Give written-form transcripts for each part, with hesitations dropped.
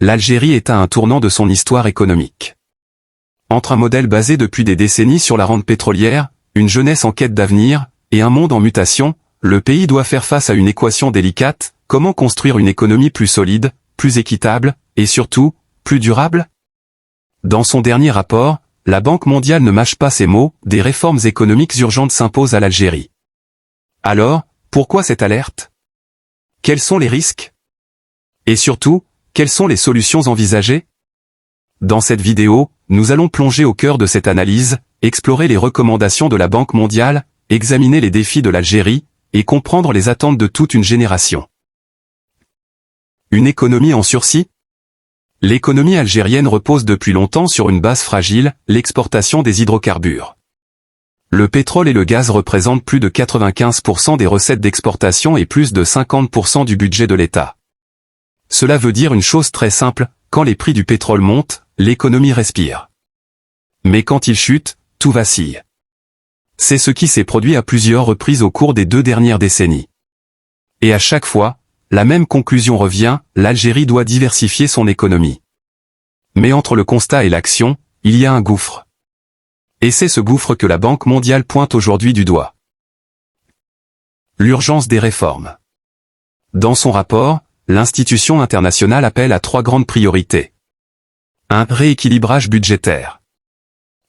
l'Algérie est à un tournant de son histoire économique. Entre un modèle basé depuis des décennies sur la rente pétrolière, une jeunesse en quête d'avenir, et un monde en mutation, le pays doit faire face à une équation délicate: comment construire une économie plus solide, plus équitable, et surtout, plus durable? Dans son dernier rapport, la Banque mondiale ne mâche pas ses mots: des réformes économiques urgentes s'imposent à l'Algérie. Alors, pourquoi cette alerte? Quels sont les risques? Et surtout, quelles sont les solutions envisagées? Dans cette vidéo, nous allons plonger au cœur de cette analyse, explorer les recommandations de la Banque mondiale, examiner les défis de l'Algérie, et comprendre les attentes de toute une génération. Une économie en sursis? L'économie algérienne repose depuis longtemps sur une base fragile: l'exportation des hydrocarbures. Le pétrole et le gaz représentent plus de 95% des recettes d'exportation et plus de 50% du budget de l'État. Cela veut dire une chose très simple: quand les prix du pétrole montent, l'économie respire. Mais quand il chute, tout vacille. C'est ce qui s'est produit à plusieurs reprises au cours des 2 dernières décennies. Et à chaque fois, la même conclusion revient: l'Algérie doit diversifier son économie. Mais entre le constat et l'action, il y a un gouffre. Et c'est ce gouffre que la Banque mondiale pointe aujourd'hui du doigt. L'urgence des réformes. Dans son rapport, l'institution internationale appelle à 3 grandes priorités. 1. Rééquilibrage budgétaire.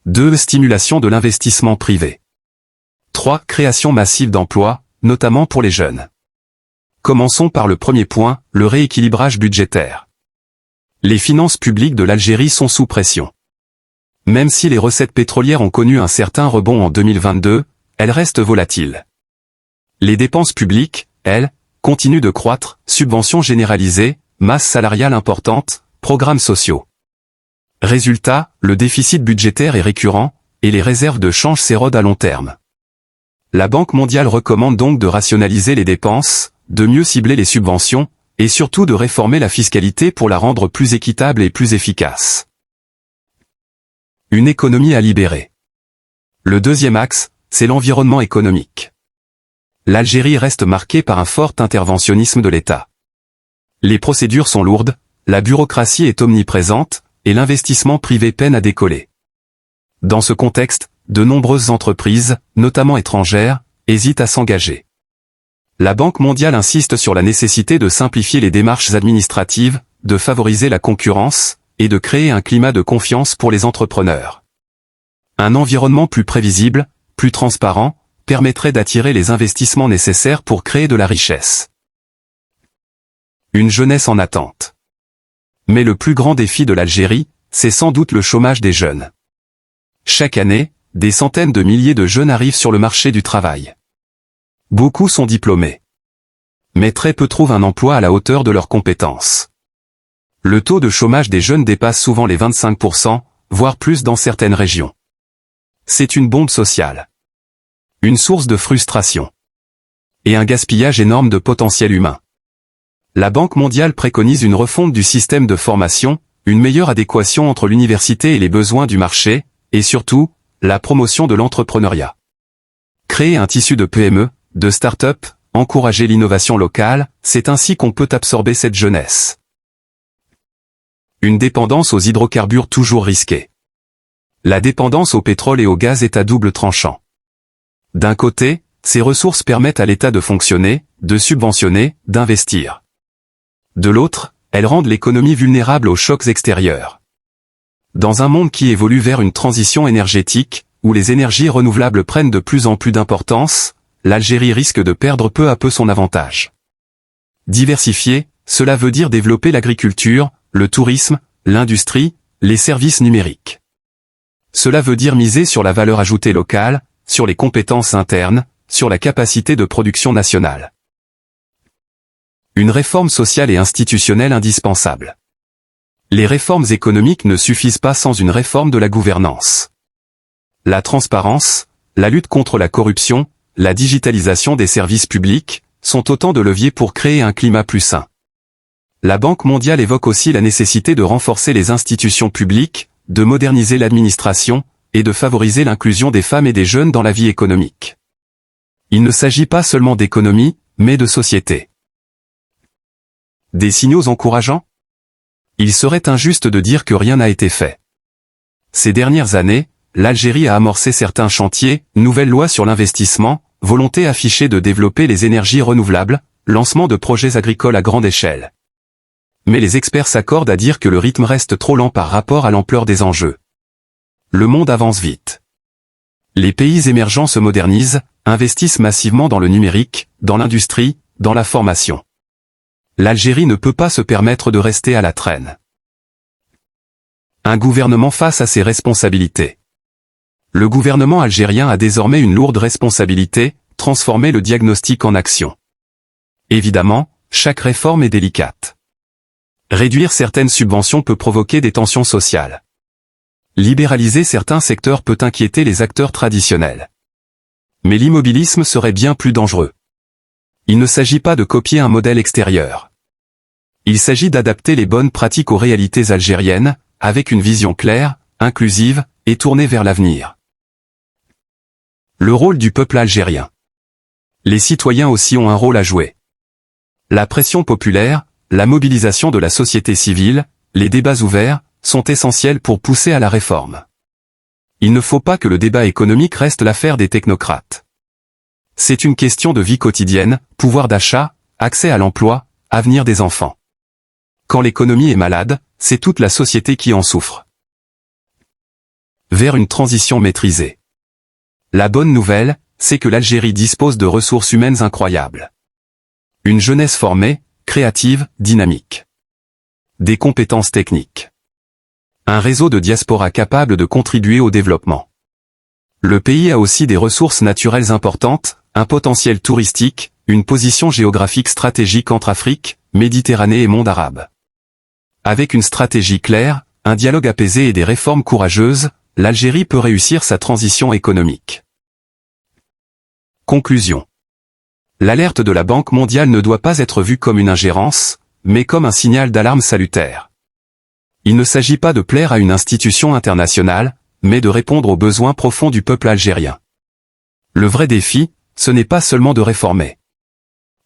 2. Stimulation de l'investissement privé. 3. Création massive d'emplois, notamment pour les jeunes. Commençons par le premier point, le rééquilibrage budgétaire. Les finances publiques de l'Algérie sont sous pression. Même si les recettes pétrolières ont connu un certain rebond en 2022, elles restent volatiles. Les dépenses publiques, elles, continuent de croître: subventions généralisées, masse salariale importante, programmes sociaux. Résultat, le déficit budgétaire est récurrent, et les réserves de change s'érodent à long terme. La Banque mondiale recommande donc de rationaliser les dépenses, de mieux cibler les subventions, et surtout de réformer la fiscalité pour la rendre plus équitable et plus efficace. Une économie à libérer. Le deuxième axe, c'est l'environnement économique. L'Algérie reste marquée par un fort interventionnisme de l'État. Les procédures sont lourdes, la bureaucratie est omniprésente, et l'investissement privé peine à décoller. Dans ce contexte, de nombreuses entreprises, notamment étrangères, hésitent à s'engager. La Banque mondiale insiste sur la nécessité de simplifier les démarches administratives, de favoriser la concurrence, et de créer un climat de confiance pour les entrepreneurs. Un environnement plus prévisible, plus transparent, permettrait d'attirer les investissements nécessaires pour créer de la richesse. Une jeunesse en attente. Mais le plus grand défi de l'Algérie, c'est sans doute le chômage des jeunes. Chaque année, des centaines de milliers de jeunes arrivent sur le marché du travail. Beaucoup sont diplômés. Mais très peu trouvent un emploi à la hauteur de leurs compétences. Le taux de chômage des jeunes dépasse souvent les 25%, voire plus dans certaines régions. C'est une bombe sociale. Une source de frustration. Et un gaspillage énorme de potentiel humain. La Banque mondiale préconise une refonte du système de formation, une meilleure adéquation entre l'université et les besoins du marché, et surtout, la promotion de l'entrepreneuriat. Créer un tissu de PME, de start-up, encourager l'innovation locale, c'est ainsi qu'on peut absorber cette jeunesse. Une dépendance aux hydrocarbures toujours risquée. La dépendance au pétrole et au gaz est à double tranchant. D'un côté, ces ressources permettent à l'État de fonctionner, de subventionner, d'investir. De l'autre, elles rendent l'économie vulnérable aux chocs extérieurs. Dans un monde qui évolue vers une transition énergétique, où les énergies renouvelables prennent de plus en plus d'importance, l'Algérie risque de perdre peu à peu son avantage. Diversifier, cela veut dire développer l'agriculture, le tourisme, l'industrie, les services numériques. Cela veut dire miser sur la valeur ajoutée locale, sur les compétences internes, sur la capacité de production nationale. Une réforme sociale et institutionnelle indispensable. Les réformes économiques ne suffisent pas sans une réforme de la gouvernance. La transparence, la lutte contre la corruption, la digitalisation des services publics, sont autant de leviers pour créer un climat plus sain. La Banque mondiale évoque aussi la nécessité de renforcer les institutions publiques, de moderniser l'administration, et de favoriser l'inclusion des femmes et des jeunes dans la vie économique. Il ne s'agit pas seulement d'économie, mais de société. Des signaux encourageants? Il serait injuste de dire que rien n'a été fait. Ces dernières années, l'Algérie a amorcé certains chantiers, nouvelles lois sur l'investissement, volonté affichée de développer les énergies renouvelables, lancement de projets agricoles à grande échelle. Mais les experts s'accordent à dire que le rythme reste trop lent par rapport à l'ampleur des enjeux. Le monde avance vite. Les pays émergents se modernisent, investissent massivement dans le numérique, dans l'industrie, dans la formation. L'Algérie ne peut pas se permettre de rester à la traîne. Un gouvernement face à ses responsabilités. Le gouvernement algérien a désormais une lourde responsabilité, transformer le diagnostic en action. Évidemment, chaque réforme est délicate. Réduire certaines subventions peut provoquer des tensions sociales. Libéraliser certains secteurs peut inquiéter les acteurs traditionnels. Mais l'immobilisme serait bien plus dangereux. Il ne s'agit pas de copier un modèle extérieur. Il s'agit d'adapter les bonnes pratiques aux réalités algériennes, avec une vision claire, inclusive, et tournée vers l'avenir. Le rôle du peuple algérien. Les citoyens aussi ont un rôle à jouer. La pression populaire, la mobilisation de la société civile, les débats ouverts, sont essentiels pour pousser à la réforme. Il ne faut pas que le débat économique reste l'affaire des technocrates. C'est une question de vie quotidienne, pouvoir d'achat, accès à l'emploi, avenir des enfants. Quand l'économie est malade, c'est toute la société qui en souffre. Vers une transition maîtrisée. La bonne nouvelle, c'est que l'Algérie dispose de ressources humaines incroyables. Une jeunesse formée, créative, dynamique. Des compétences techniques. Un réseau de diaspora capable de contribuer au développement. Le pays a aussi des ressources naturelles importantes, un potentiel touristique, une position géographique stratégique entre Afrique, Méditerranée et monde arabe. Avec une stratégie claire, un dialogue apaisé et des réformes courageuses, l'Algérie peut réussir sa transition économique. Conclusion. L'alerte de la Banque mondiale ne doit pas être vue comme une ingérence, mais comme un signal d'alarme salutaire. Il ne s'agit pas de plaire à une institution internationale, mais de répondre aux besoins profonds du peuple algérien. Le vrai défi, ce n'est pas seulement de réformer.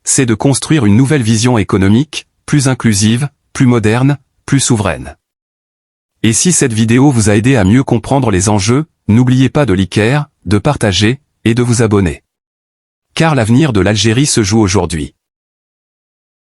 C'est de construire une nouvelle vision économique, plus inclusive, plus moderne, plus souveraine. Et si cette vidéo vous a aidé à mieux comprendre les enjeux, n'oubliez pas de liker, de partager, et de vous abonner. Car l'avenir de l'Algérie se joue aujourd'hui.